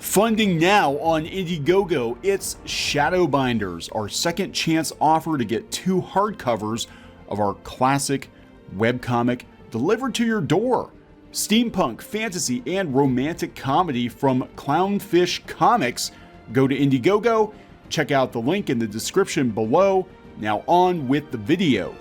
Funding now on Indiegogo, it's Shadowbinders, our second chance offer to get 2 hardcovers of our classic webcomic delivered to your door. Steampunk, fantasy, and romantic comedy from Clownfish Comics. Go to Indiegogo, check out the link in the description below. Now on with the video.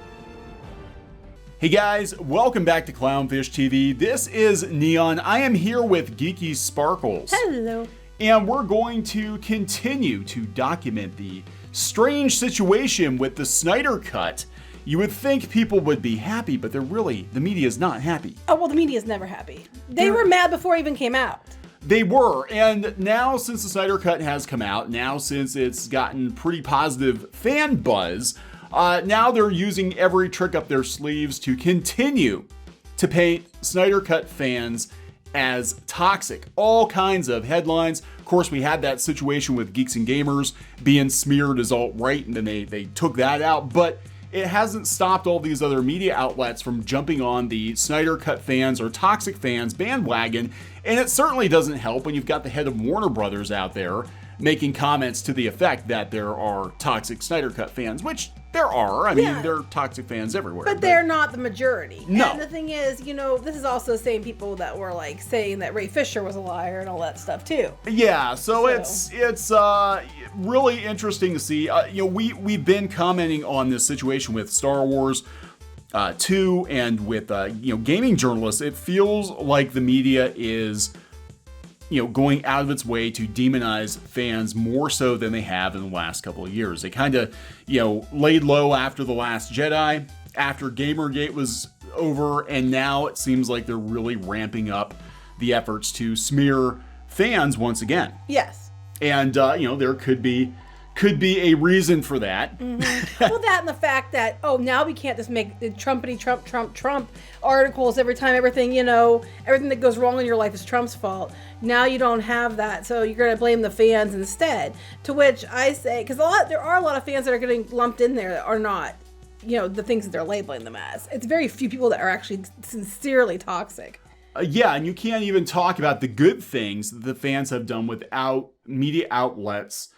Hey guys, welcome back to Clownfish TV. This is Kneon. I am here with Geeky Sparkles. Hello. And we're going to continue to document the strange situation with the Snyder Cut. You would think people would be happy, but the media is not happy. Oh, well, the media is never happy. They were mad before it even came out. They were, and now since the Snyder Cut has come out, now since it's gotten pretty positive fan buzz, now they're using every trick up their sleeves to continue to paint Snyder Cut fans as toxic. All kinds of headlines. Of course, we had that situation with Geeks and Gamers being smeared as alt-right, and then they took that out, but it hasn't stopped all these other media outlets from jumping on the Snyder Cut fans or toxic fans bandwagon, and it certainly doesn't help when you've got the head of Warner Brothers out there making comments to the effect that there are toxic Snyder Cut fans, which there are. I mean, there are toxic fans everywhere. But they're not the majority. No. And the thing is, this is also the same people that were like saying that Ray Fisher was a liar and all that stuff too. Yeah, so it's really interesting to see. We've been commenting on this situation with Star Wars 2 and with gaming journalists. It feels like the media is going out of its way to demonize fans more so than they have in the last couple of years. They kind of, laid low after The Last Jedi, after Gamergate was over, and now it seems like they're really ramping up the efforts to smear fans once again. Yes. And, there could be a reason for that. Mm-hmm. Well, that and the fact that, now we can't just make the Trumpity Trump articles every time everything that goes wrong in your life is Trump's fault. Now you don't have that, so you're going to blame the fans instead. To which I say, because there are a lot of fans that are getting lumped in there that are not, the things that they're labeling them as. It's very few people that are actually sincerely toxic. Yeah, and you can't even talk about the good things that the fans have done without media outlets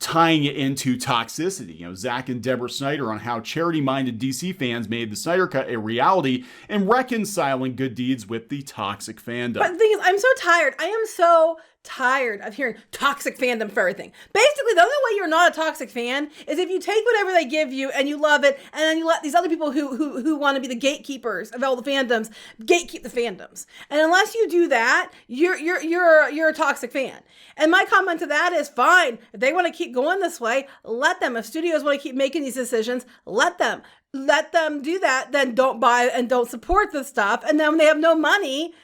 tying it into toxicity. Zack and Deborah Snyder on how charity-minded DC fans made the Snyder Cut a reality and reconciling good deeds with the toxic fandom. But the thing is, I'm so tired. I am so tired of hearing toxic fandom for everything. Basically, the only way you're not a toxic fan is if you take whatever they give you and you love it, and then you let these other people who want to be the gatekeepers of all the fandoms gatekeep the fandoms. And unless you do that, you're a toxic fan. And my comment to that is, fine, if they want to keep going this way, let them. If studios want to keep making these decisions, let them do that. Then don't buy and don't support the stuff. And then when they have no money,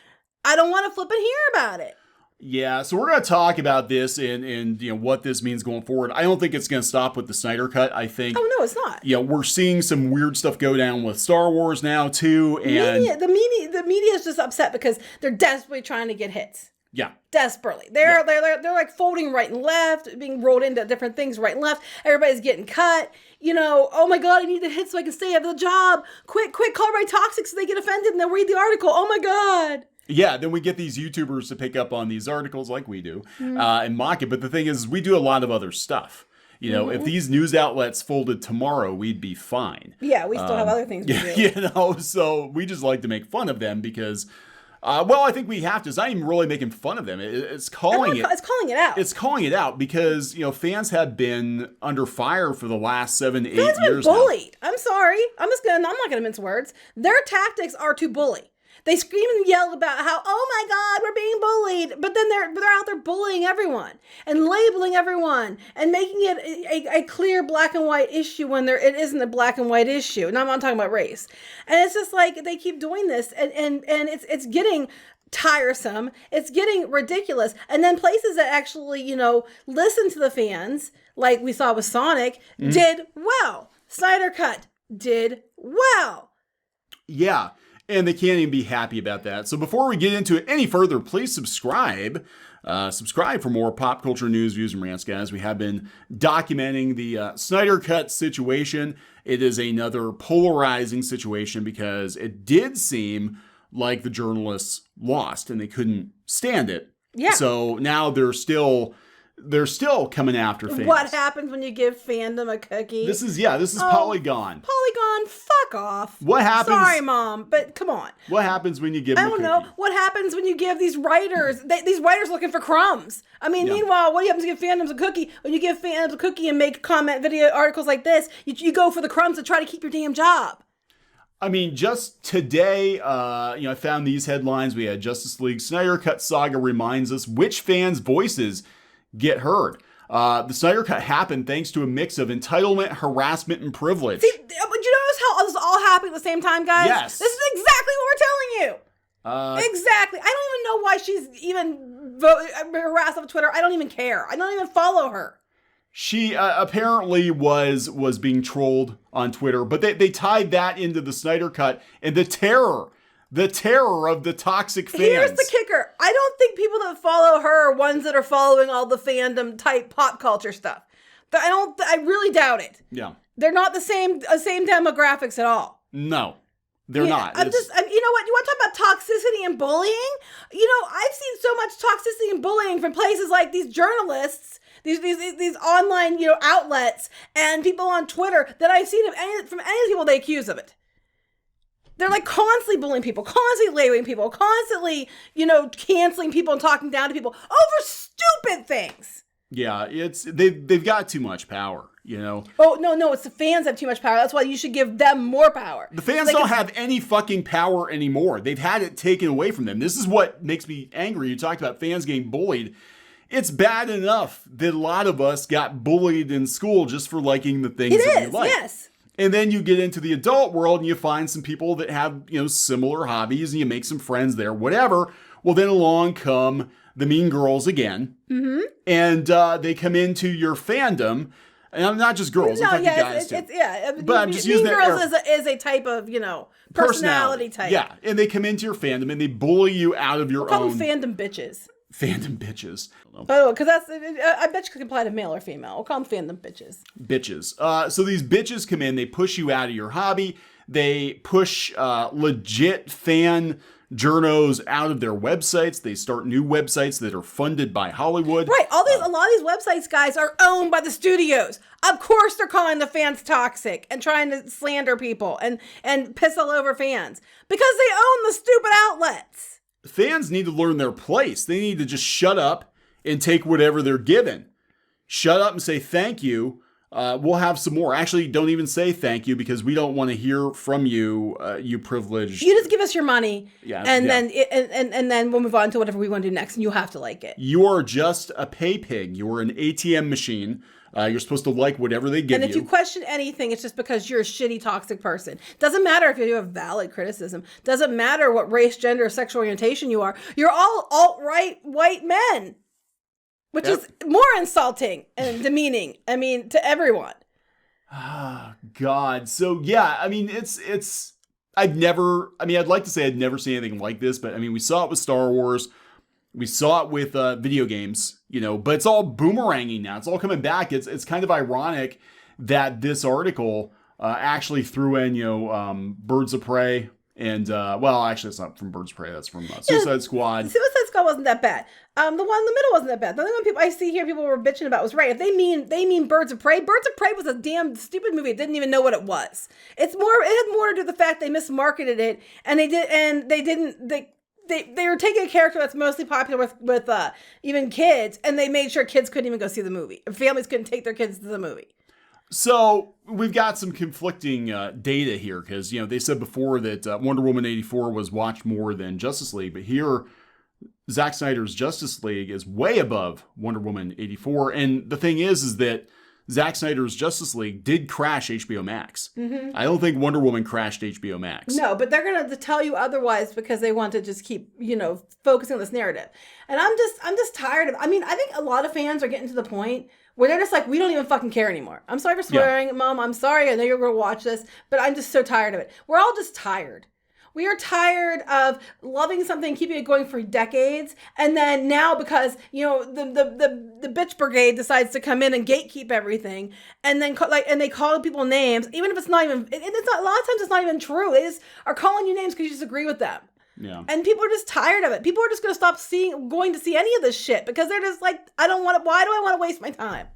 I don't want to flip and hear about it. Yeah, so we're going to talk about this and what this means going forward. I don't think it's going to stop with the Snyder Cut. I think... Oh, no, it's not. We're seeing some weird stuff go down with Star Wars now, too. And the media is just upset because they're desperately trying to get hits. Yeah. Desperately. They're like folding right and left, being rolled into different things right and left. Everybody's getting cut. Oh my God, I need the hit so I can stay out of the job. Quick, call everybody toxic so they get offended and they'll read the article. Oh my God. Yeah, then we get these YouTubers to pick up on these articles like we do and mock it. But the thing is, we do a lot of other stuff. If these news outlets folded tomorrow, we'd be fine. Yeah, we still have other things to do. So we just like to make fun of them because... I think we have to. It's not even really making fun of them. It's calling it out. It's calling it out because, fans have been under fire for the last 7 to 8 years now. Fans been bullied. I'm sorry. I'm not going to mince words. Their tactics are to bully. They scream and yell about how, oh my God, we're being bullied. But then they're out there bullying everyone and labeling everyone and making it a clear black and white issue when it isn't a black and white issue. And I'm not talking about race. And it's just like they keep doing this and it's getting tiresome. It's getting ridiculous. And then places that actually, listen to the fans, like we saw with Sonic, did well. Snyder Cut did well. Yeah. And they can't even be happy about that. So before we get into it any further, please subscribe. Subscribe for more pop culture news, views, and rants, guys. We have been documenting the Snyder Cut situation. It is another polarizing situation because it did seem like the journalists lost and they couldn't stand it. Yeah. So now they're still coming after fans. What happens when you give fandom a cookie? This is Polygon. Polygon, fuck off. What happens? Sorry, Mom, but come on. What happens when you give I them a don't cookie? know. What happens when you give these writers, these writers looking for crumbs? I mean, Yeah. meanwhile, what happens to give fandoms a cookie? When you give fandoms a cookie and make comment video articles like this, you go for the crumbs to try to keep your damn job. I mean, just today, I found these headlines. We had Justice League Snyder Cut saga reminds us which fans' voices get heard. The Snyder Cut happened thanks to a mix of entitlement, harassment, and privilege. See, but you notice how this is all happening at the same time, guys? Yes. This is exactly what we're telling you. Exactly. I don't even know why she's even harassed on Twitter. I don't even care. I don't even follow her. She apparently was being trolled on Twitter, but they tied that into the Snyder Cut and the terror of the toxic fans. Here's the kicker. I don't think people that follow her are ones that are following all the fandom type pop culture stuff. I really doubt it. Yeah. They're not the same demographics at all. No. They're not. You know what? You want to talk about toxicity and bullying? I've seen so much toxicity and bullying from places like these journalists, these online, outlets and people on Twitter that I've seen from any people they accuse of it. They're like constantly bullying people, constantly labeling people, constantly, canceling people and talking down to people over stupid things. Yeah, they've got too much power, Oh, no, it's the fans have too much power. That's why you should give them more power. The fans don't have any fucking power anymore. They've had it taken away from them. This is what makes me angry. You talked about fans getting bullied. It's bad enough that a lot of us got bullied in school just for liking the things that we like. Yes. And then you get into the adult world and you find some people that have, similar hobbies and you make some friends there, whatever. Well, then along come the mean girls again. Mm-hmm. And they come into your fandom. And I'm not just girls. No, guys too. But I'm just using that. Mean Girls is a type of, personality type. Yeah. And they come into your fandom and they bully you out of your Call own. them fandom bitches. Fandom bitches. Oh, because I bet you could apply to male or female. We'll call them fandom bitches. Bitches. So these bitches come in, they push you out of your hobby. They push legit fan journos out of their websites. They start new websites that are funded by Hollywood. Right. A lot of these websites, guys, are owned by the studios. Of course they're calling the fans toxic and trying to slander people and piss all over fans because they own the stupid outlets. Fans need to learn their place. They need to just shut up and take whatever they're given. Shut up and say thank you. We'll have some more. Actually, don't even say thank you because we don't want to hear from you, you privileged. You just give us your money, then we'll move on to whatever we want to do next, and you have to like it. You are just a pay pig. You are an ATM machine. You're supposed to like whatever they give you. And if you question anything, it's just because you're a shitty, toxic person. Doesn't matter if you have valid criticism. Doesn't matter what race, gender, or sexual orientation you are. You're all alt-right white men. Which is more insulting and demeaning, to everyone. Ah, God. So, yeah, I'd like to say I'd never seen anything like this, but, we saw it with Star Wars. We saw it with video games, but it's all boomeranging now. It's all coming back. It's kind of ironic that this article actually threw in, Birds of Prey. And, actually, it's not from Birds of Prey. That's from Suicide Squad. Suicide Squad wasn't that bad. The one in the middle wasn't that bad. The only one I see here people were bitching about was right. If they mean Birds of Prey. Birds of Prey was a damn stupid movie. It didn't even know what it was. It had more to do with the fact they mismarketed it, and they were taking a character that's mostly popular with even kids, and they made sure kids couldn't even go see the movie. Families couldn't take their kids to the movie. So we've got some conflicting data here because, they said before that Wonder Woman 84 was watched more than Justice League. But here, Zack Snyder's Justice League is way above Wonder Woman 84. And the thing is that Zack Snyder's Justice League did crash HBO Max. Mm-hmm. I don't think Wonder Woman crashed HBO Max. No, but they're going to tell you otherwise because they want to just keep, focusing on this narrative. And I'm just tired of, I think a lot of fans are getting to the point where they're just like, we don't even fucking care anymore. I'm sorry for swearing, yeah. Mom. I'm sorry. I know you're going to watch this, but I'm just so tired of it. We're all just tired. We are tired of loving something, keeping it going for decades, and then now because the bitch brigade decides to come in and gatekeep everything, and then they call people names, even if it's not even. It's not. A lot of times it's not even true. They just are calling you names because you disagree with them. Yeah. And people are just tired of it. People are just going to stop going to see any of this shit because they're just like, I don't want to, why do I want to waste my time?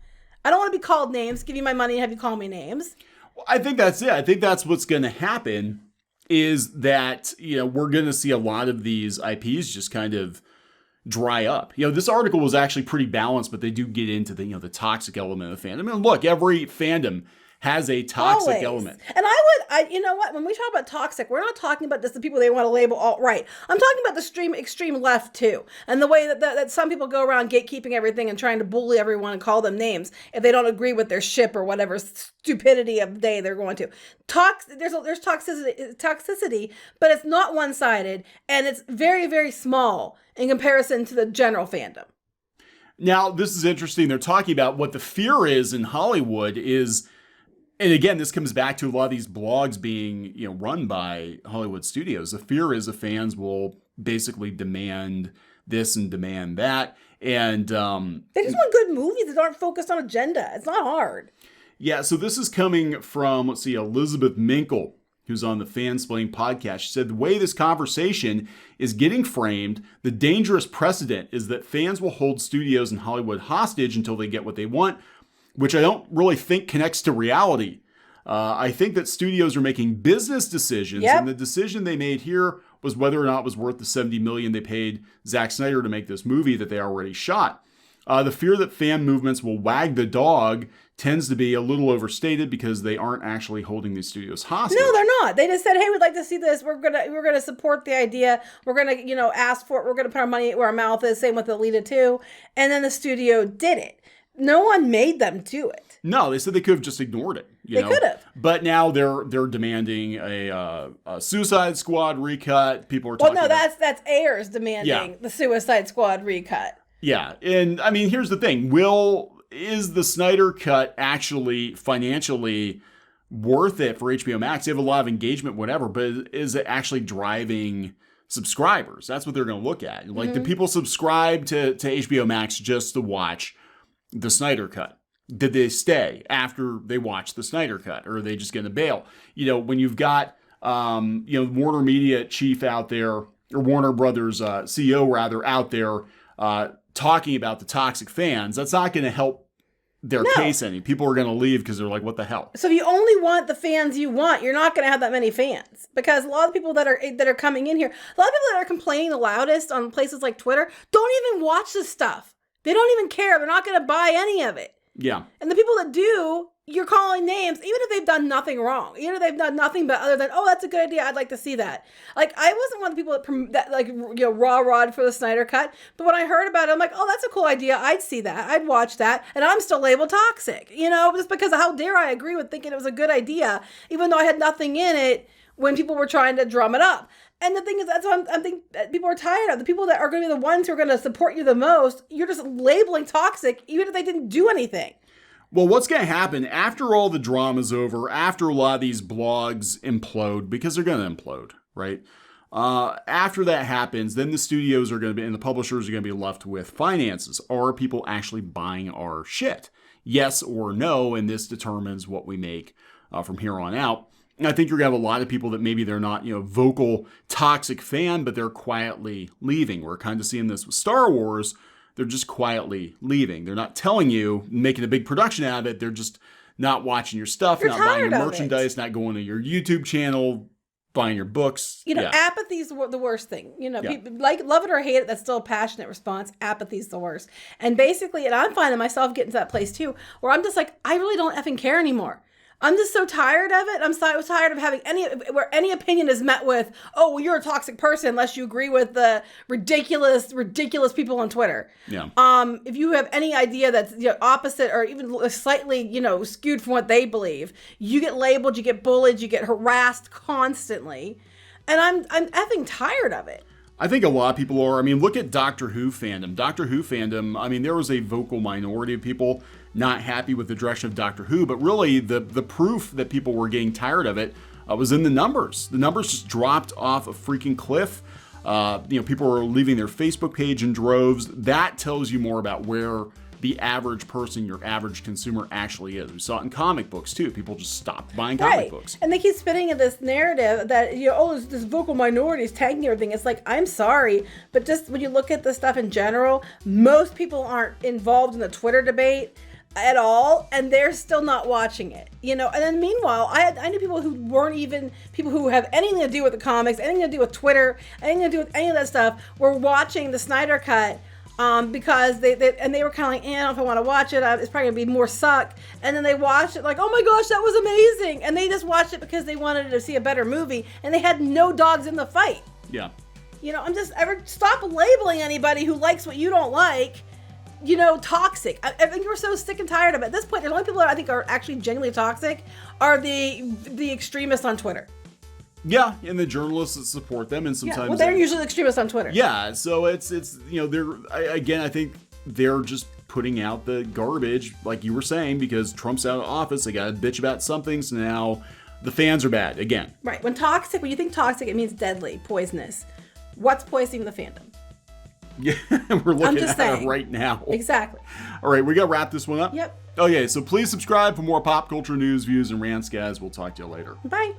I don't want to be called names, give you my money and have you call me names. Well, I think that's it. I think that's what's going to happen is that, we're going to see a lot of these IPs just kind of dry up. This article was actually pretty balanced, but they do get into the toxic element of the fandom. I mean, look, every fandom has a toxic element. And you know what? When we talk about toxic, we're not talking about just the people they want to label alt-right. I'm talking about the extreme left too. And the way that some people go around gatekeeping everything and trying to bully everyone and call them names if they don't agree with their ship or whatever stupidity of day they're going to. There's toxicity, but it's not one-sided and it's very, very small in comparison to the general fandom. Now, this is interesting. They're talking about what the fear is in Hollywood is. And again, this comes back to a lot of these blogs being, run by Hollywood studios. The fear is the fans will basically demand this and demand that. And they just want good movies that aren't focused on agenda. It's not hard. Yeah, so this is coming from, Elizabeth Minkle, who's on the Fansplaining podcast. She said, the way this conversation is getting framed, the dangerous precedent is that fans will hold studios in Hollywood hostage until they get what they want, which I don't really think connects to reality. I think that studios are making business decisions, and the decision they made here was whether or not it was worth the $70 million they paid Zack Snyder to make this movie that they already shot. The fear that fan movements will wag the dog tends to be a little overstated because they aren't actually holding these studios hostage. No, they're not. They just said, "Hey, we'd like to see this. We're gonna support the idea. We're gonna, ask for it. We're gonna put our money where our mouth is." Same with Alita 2, and then the studio did it. No one made them do it. No, they said they could have just ignored it. They could have. But now they're demanding a Suicide Squad recut. People are talking. Well, no, that's Ayers demanding the Suicide Squad recut. Yeah, and I mean, here's the thing: is the Snyder Cut actually financially worth it for HBO Max? They have a lot of engagement, whatever, but is it actually driving subscribers? That's what they're going to look at. Like, do people subscribe to HBO Max just to watch the Snyder Cut? Did they stay after they watched the Snyder Cut, or are they just going to bail? When you've got Warner Media chief out there, or Warner Brothers CEO rather, out there talking about the toxic fans, that's not going to help their case any. People are going to leave because they're like, what the hell? So if you only want the fans you want, you're not going to have that many fans, because a lot of people that are coming in here, a lot of people that are complaining the loudest on places like Twitter don't even watch this stuff. They don't even care. They're not going to buy any of it. Yeah. And the people that do, you're calling names, even if they've done nothing wrong, even if they've done nothing but other than, oh, that's a good idea, I'd like to see that. Like, I wasn't one of the people that rah-rahed for the Snyder Cut, but when I heard about it, I'm like, oh, that's a cool idea, I'd see that, I'd watch that, and I'm still labeled toxic, just because of how dare I agree with thinking it was a good idea, even though I had nothing in it when people were trying to drum it up. And the thing is, that's what I think people are tired of. The people that are going to be the ones who are going to support you the most, you're just labeling toxic, even if they didn't do anything. Well, what's going to happen after all the drama's over, after a lot of these blogs implode, because they're going to implode, right? After that happens, then the studios are going to be, and the publishers are going to be left with finances. Are people actually buying our shit? Yes or no, and this determines what we make from here on out. And I think you're going to have a lot of people that maybe they're not, vocal toxic fan, but they're quietly leaving. We're kind of seeing this with Star Wars. They're just quietly leaving. They're not telling you, making a big production out of it. They're just not watching your stuff, not buying your merchandise, not going to your YouTube channel, buying your books. Apathy is the worst thing. People, love it or hate it, that's still a passionate response. Apathy is the worst. And basically, and I'm finding myself getting to that place too, where I'm just like, I really don't effing care anymore. I'm just so tired of it. I'm so tired of having where any opinion is met with, oh, well, you're a toxic person unless you agree with the ridiculous people on Twitter. Yeah. If you have any idea that's opposite or even slightly, skewed from what they believe, you get labeled, you get bullied, you get harassed constantly. And I'm effing tired of it. I think a lot of people are. I mean, look at Doctor Who fandom. Doctor Who fandom, I mean, there was a vocal minority of people not happy with the direction of Doctor Who, but really the proof that people were getting tired of it was in the numbers. The numbers just dropped off a freaking cliff. People were leaving their Facebook page in droves. That tells you more about where the average person, your average consumer actually is. We saw it in comic books too. People just stopped buying comic books. And they keep spinning in this narrative that, this vocal minority is tanking everything. It's like, I'm sorry, but just when you look at the stuff in general, most people aren't involved in the Twitter debate at all, and they're still not watching it, And then meanwhile, I knew people who weren't even people who have anything to do with the comics, anything to do with Twitter, anything to do with any of that stuff, were watching the Snyder Cut because they were kind of like, I don't know if I want to watch it. It's probably gonna be more suck. And then they watched it like, oh my gosh, that was amazing. And they just watched it because they wanted to see a better movie, and they had no dogs in the fight. Yeah. Stop labeling anybody who likes what you don't like, toxic. I think we're so sick and tired of it. At this point, the only people that I think are actually genuinely toxic are the extremists on Twitter. Yeah, and the journalists that support them, and sometimes they're usually extremists on Twitter. Yeah, so it's I think they're just putting out the garbage, like you were saying, because Trump's out of office. They got to bitch about something, so now the fans are bad again. Right. When you think toxic, it means deadly, poisonous. What's poisoning the fandom? Yeah, we're looking at it right now. Exactly. All right, we got to wrap this one up. Yep. Okay, so please subscribe for more pop culture news, views, and rants, guys. We'll talk to you later. Bye.